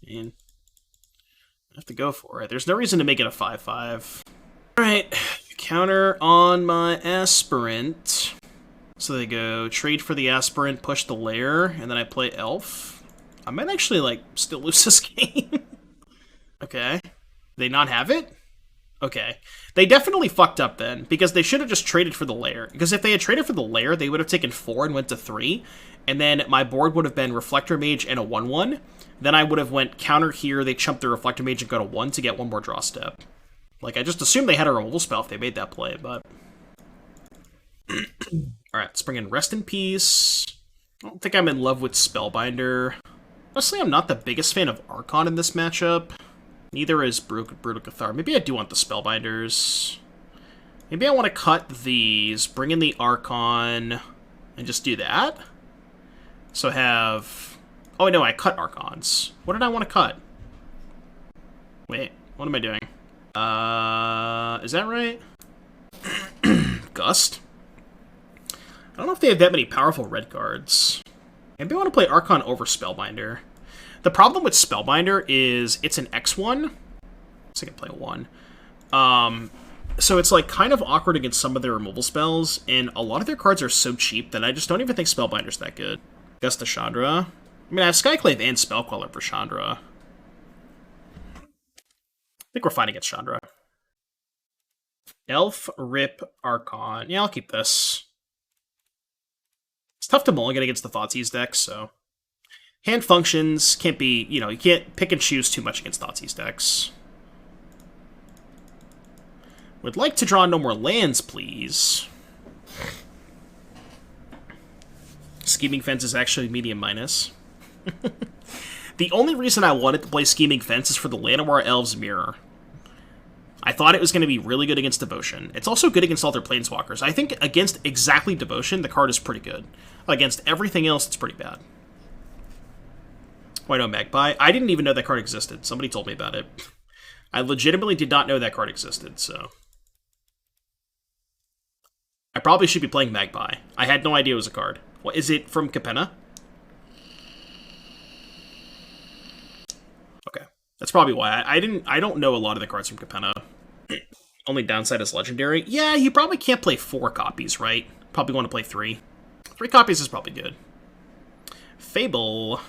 Man. I have to go for it. There's no reason to make it a 5/5. Alright, counter on my Aspirant. So they go trade for the Aspirant, push the Lair, and then I play Elf. I might actually, like, still lose this game. Okay. They not have it? Okay. They definitely fucked up then, because they should have just traded for the Lair. Because if they had traded for the Lair, they would have taken 4 and went to 3, and then my board would have been Reflector Mage and a 1/1. Then I would have went counter here, they chumped the Reflector Mage and go to 1 to get 1 more draw step. Like, I just assumed they had a removal spell if they made that play, but... Alright, let's bring in Rest in Peace. I don't think I'm in love with Spellbinder. Honestly, I'm not the biggest fan of Archon in this matchup. Neither is Brutal Cathar. Maybe I do want the Spellbinders. Maybe I want to cut these, bring in the Archon, and just do that? So have... Oh, no, I cut Archons. What did I want to cut? Wait, what am I doing? Is that right? Gust? I don't know if they have that many powerful red cards. Maybe I want to play Archon over Spellbinder. The problem with Spellbinder is it's an X1. So I can play a 1. So it's like kind of awkward against some of their removal spells, and a lot of their cards are so cheap that I just don't even think Spellbinder's that good. Gust to Chandra. I mean, I have Skyclave and Spell Queller for Chandra. I think we're fine against Chandra. Elf, Rip, Archon. Yeah, I'll keep this. It's tough to mulligan against the Thoughtseize decks, so... Hand functions can't be, you know, you can't pick and choose too much against Thoughtseize decks. Would like to draw no more lands, please. Scheming Fence is actually medium minus. The only reason I wanted to play Scheming Fence is for the Llanowar Elves Mirror. I thought it was going to be really good against Devotion. It's also good against all their Planeswalkers. I think against exactly Devotion, the card is pretty good. Against everything else, it's pretty bad. Why no Magpie? I didn't even know that card existed. Somebody told me about it. I legitimately did not know that card existed, so... I probably should be playing Magpie. I had no idea it was a card. What, is it from Capenna? Okay. That's probably why. I don't know a lot of the cards from Capenna. Only downside is Legendary. Yeah, you probably can't play 4 copies, right? Probably want to play 3. 3 copies is probably good. Fable.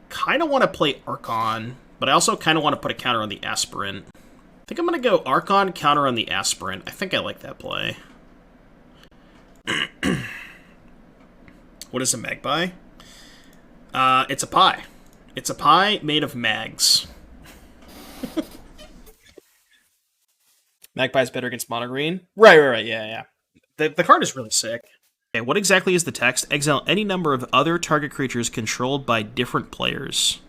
Kind of want to play Archon, but I also kind of want to put a counter on the Aspirant. think I'm going to go Archon, counter on the Aspirant. I think I like that play. What is a Magpie? It's a pie. It's a pie made of mags. Magpie's better against mono green? Right, yeah. The card is really sick. Okay, what exactly is the text? Exile any number of other target creatures controlled by different players.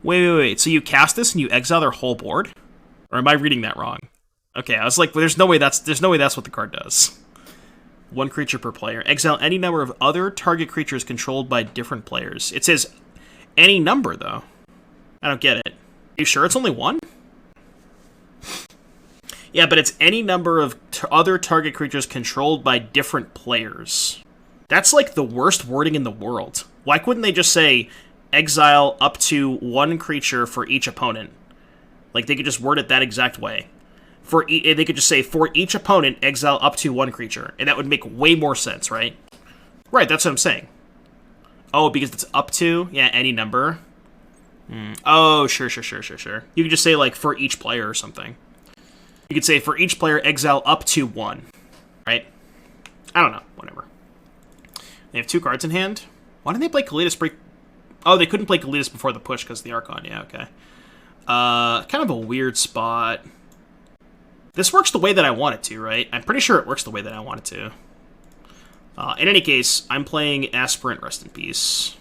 Wait. So you cast this and you exile their whole board? Or am I reading that wrong? Okay, I was like, well, there's no way that's what the card does. One creature per player. Exile any number of other target creatures controlled by different players. It says any number, though. I don't get it. Are you sure it's only one? Yeah, but it's any number of other target creatures controlled by different players. That's like the worst wording in the world. Why couldn't they just say exile up to one creature for each opponent? Like, they could just word it that exact way. They could just say, for each opponent, exile up to one creature. And that would make way more sense, right? Right, that's what I'm saying. Oh, because it's up to? Yeah, any number. Oh, sure. You could just say, like, for each player or something. You could say, for each player, exile up to one. Right? I don't know. Whatever. They have 2 cards in hand. Why didn't they play Kalitas Break? Oh, they couldn't play Kalitas before the push because of the Archon. Yeah, okay. Kind of a weird spot. This works the way that I want it to, right? I'm pretty sure it works the way that I want it to. In any case, I'm playing Aspirant, rest in peace.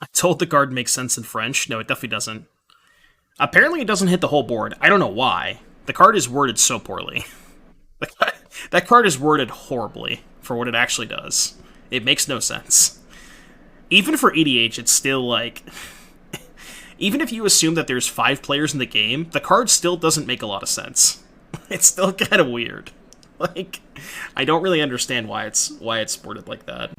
I told the card makes sense in French. No, it definitely doesn't. Apparently it doesn't hit the whole board. I don't know why. The card is worded so poorly. That card is worded horribly for what it actually does. It makes no sense. Even for EDH, it's still like... Even if you assume that there's 5 players in the game, the card still doesn't make a lot of sense. It's still kind of weird. Like, I don't really understand why it's worded like that.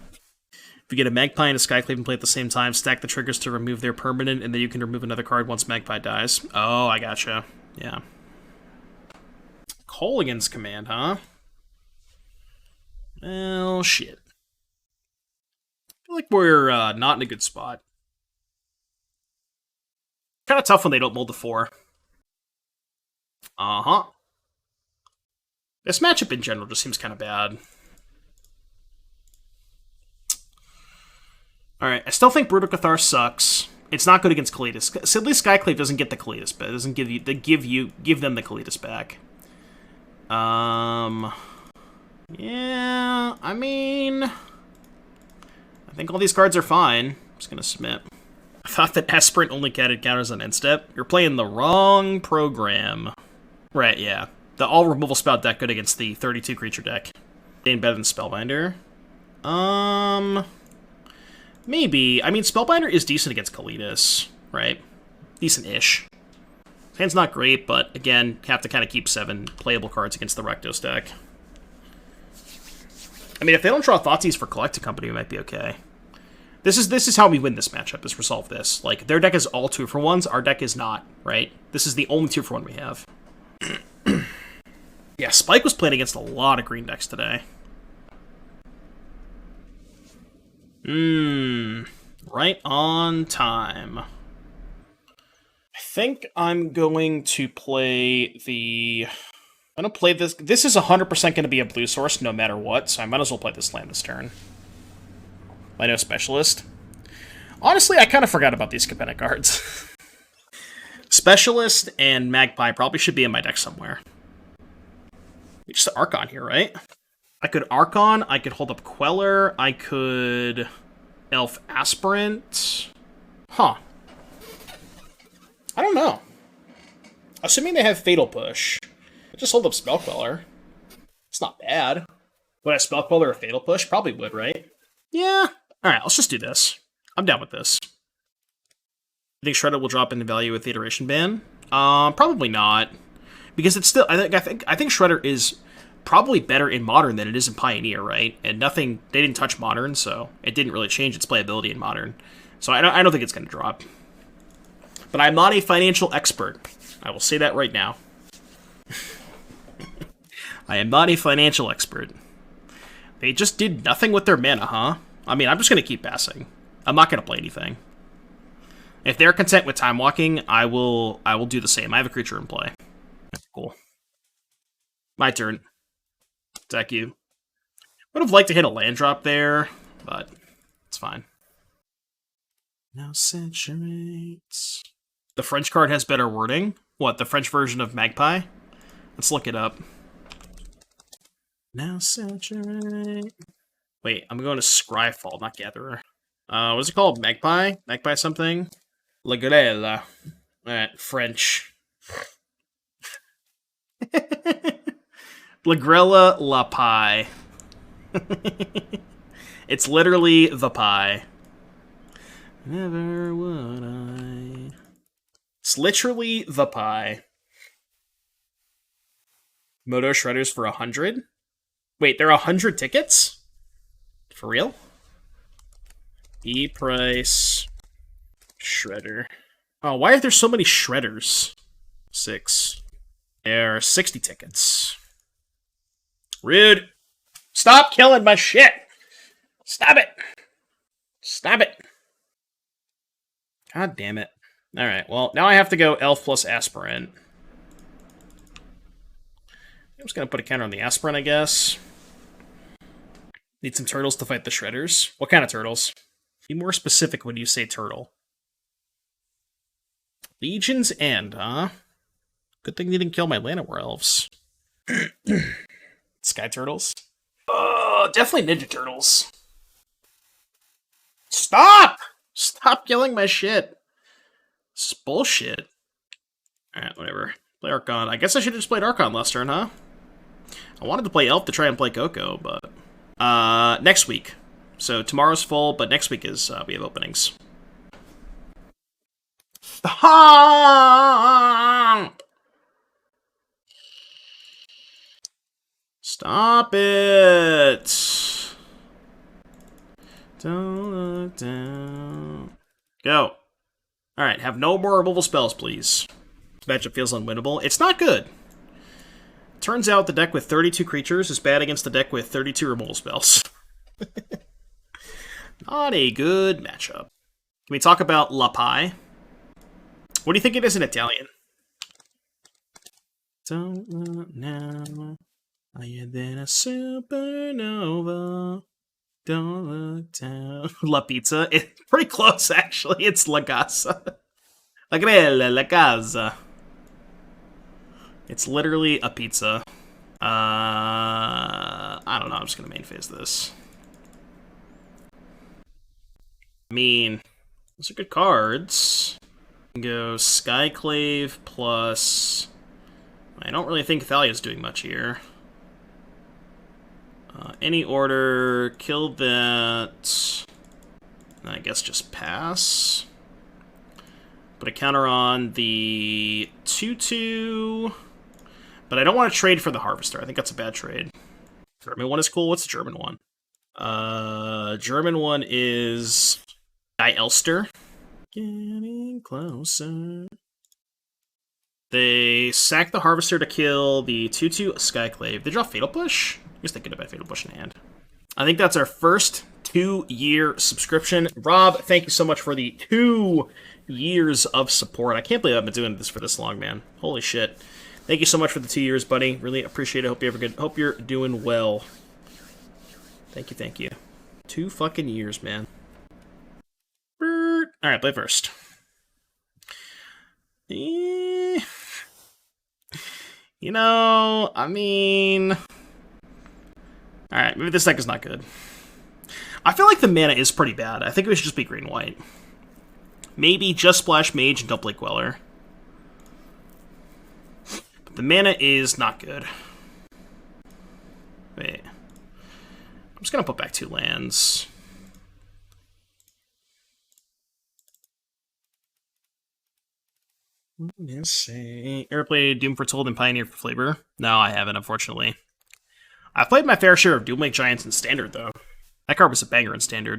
If you get a Magpie and a Skyclave and play at the same time, stack the triggers to remove their permanent, and then you can remove another card once Magpie dies. Oh, I gotcha. Yeah. Colligan's command, huh? Well, shit. I feel like we're not in a good spot. Kind of tough when they don't mold to 4. Uh-huh. This matchup in general just seems kind of bad. Alright, I still think Brutal Cathar sucks. It's not good against Kalitas. So at least Skyclave doesn't get the Kalitas, but it doesn't give them the Kalitas back. Yeah, I mean, I think all these cards are fine. I'm just gonna submit. I thought that Aspirant only counted counters on end step. You're playing the wrong program. Right, yeah. The all removal spout deck good against the 32 creature deck. Ain't better than Spellbinder. Maybe. I mean, Spellbinder is decent against Kalitas, right? Decent-ish. Hand's not great, but again, have to kind of keep 7 playable cards against the Rectos deck. I mean, if they don't draw Thoughtseize for Collected Company, it might be okay. This is how we win this matchup, is resolve this. Like, their deck is all 2-for-1s, our deck is not, right? This is the only 2-for-1 we have. Yeah, Spike was playing against a lot of green decks today. Right on time. I think I'm going to play the... I'm going to play this. This is 100% going to be a blue source no matter what, so I might as well play this land this turn. I know Specialist. Honestly, I kind of forgot about these Capenna cards. Specialist and Magpie probably should be in my deck somewhere. Just Archon here, right? I could Archon, I could hold up Queller, I could Elf Aspirant. Huh. I don't know. Assuming they have Fatal Push, I just hold up Spell Queller. It's not bad. Would I Spell Queller or Fatal Push? Probably would, right? Yeah. Alright, let's just do this. I'm down with this. You think Shredder will drop into value with the iteration ban? Probably not. Because it's still I think Shredder is probably better in Modern than it is in Pioneer, right? And they didn't touch Modern, so it didn't really change its playability in Modern. So I don't think it's going to drop. But I'm not a financial expert. I will say that right now. I am not a financial expert. They just did nothing with their mana, huh? I mean, I'm just going to keep passing. I'm not going to play anything. If they're content with time walking, I will do the same. I have a creature in play. Cool. My turn. Attack you. Would have liked to hit a land drop there, but it's fine. Now saturates. The French card has better wording. What, the French version of Magpie? Let's look it up. Now saturate. Wait, I'm going to Scryfall, not Gatherer. What is it called? Magpie? Magpie something? La Grella. Alright, French. La Grella La Pie. It's literally the pie. Never would I. It's literally the pie. Moto Shredders for 100? Wait, there are 100 tickets? For real? E-price Shredder. Oh, why are there so many Shredders? 6. There are 60 tickets. Rude. Stop killing my shit. Stop it. Stop it. God damn it. Alright, well, now I have to go Elf plus Aspirant. I'm just going to put a counter on the Aspirant, I guess. Need some turtles to fight the Shredders. What kind of turtles? Be more specific when you say turtle. Legion's End, huh? Good thing you didn't kill my Llanowar Elves. Sky Turtles? Definitely Ninja Turtles. Stop! Stop killing my shit. This is bullshit. Alright, whatever. Play Archon. I guess I should have just played Archon last turn, huh? I wanted to play Elf to try and play Coco, but... next week. So tomorrow's full, but next week is, we have openings. Stop! Stop it! Don't look down. Go. Alright, have no more removal spells, please. This matchup feels unwinnable. It's not good. Turns out the deck with 32 creatures is bad against the deck with 32 removal spells. Not a good matchup. Can we talk about La Pie? What do you think it is in Italian? Don't look now. Higher than a supernova. Don't look down. La Pizza. It's pretty close, actually. It's La Casa. La Grella, La Casa. It's literally a pizza. I don't know. I'm just going to main phase this. I mean, those are good cards. Go Skyclave plus... I don't really think Thalia's doing much here. Any order, kill that. I guess just pass. Put a counter on the 2/2. But I don't want to trade for the Harvester. I think that's a bad trade. German one is cool. What's the German one? German one is Die Elster. Getting closer. They sack the Harvester to kill the 2/2 Skyclave. They draw Fatal Push? I guess they could have had Fatal Push in hand. I think that's our first 2-year subscription. Rob, thank you so much for the 2 years of support. I can't believe I've been doing this for this long, man. Holy shit. Thank you so much for the 2 years, buddy. Really appreciate it. Hope you're doing well. Thank you, thank you. 2 fucking years, man. Alright, play first. You know, I mean... Alright, maybe this deck is not good. I feel like the mana is pretty bad. I think it should just be green-white. Maybe just splash Mage and don't play Queller. But the mana is not good. Wait. I'm just gonna put back 2 lands. Let's see. Ever played Doom Foretold and Pioneer for Flavor? No, I haven't, unfortunately. I've played my fair share of Doomlake Giants in Standard, though. That card was a banger in Standard.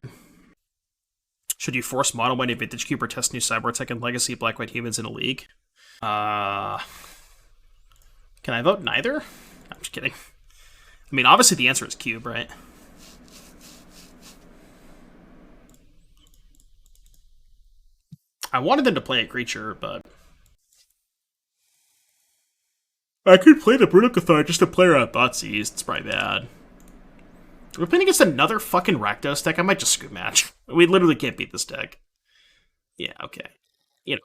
Should you force Mono White and Vintage Keeper test new Cyborg Tech and Legacy Black-White Humans in a league? Can I vote neither? I'm Just kidding. I mean, obviously the answer is cube, right? I wanted them to play a creature, but... I could play the Brutal Cathar just to play around Thoughtseize. It's probably bad. We're playing against another fucking Rakdos deck. I might just scoot match. We literally can't beat this deck. Yeah, okay. You know.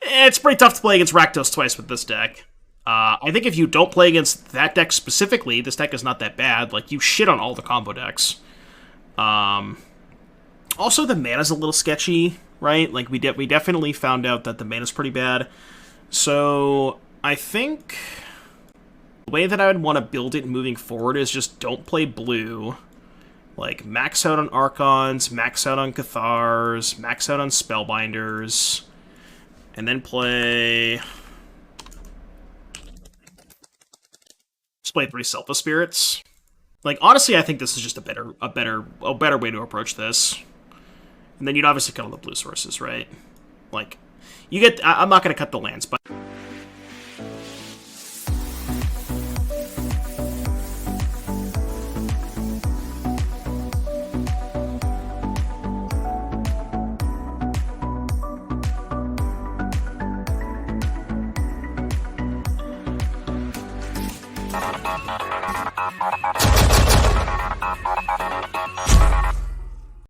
It's pretty tough to play against Rakdos twice with this deck. I think if you don't play against that deck specifically, this deck is not that bad. Like, you shit on all the combo decks. Also, the mana's a little sketchy, right? Like, we definitely found out that the mana's pretty bad. So, I think the way that I would want to build it moving forward is just don't play blue. Like, max out on Archons, max out on Cathars, max out on Spellbinders, and then play... Just play 3 Selfless Spirits. Like, honestly, I think this is just a better way to approach this. And then you'd obviously cut all the blue sources, right? Like, you get... I'm not going to cut the lands, but...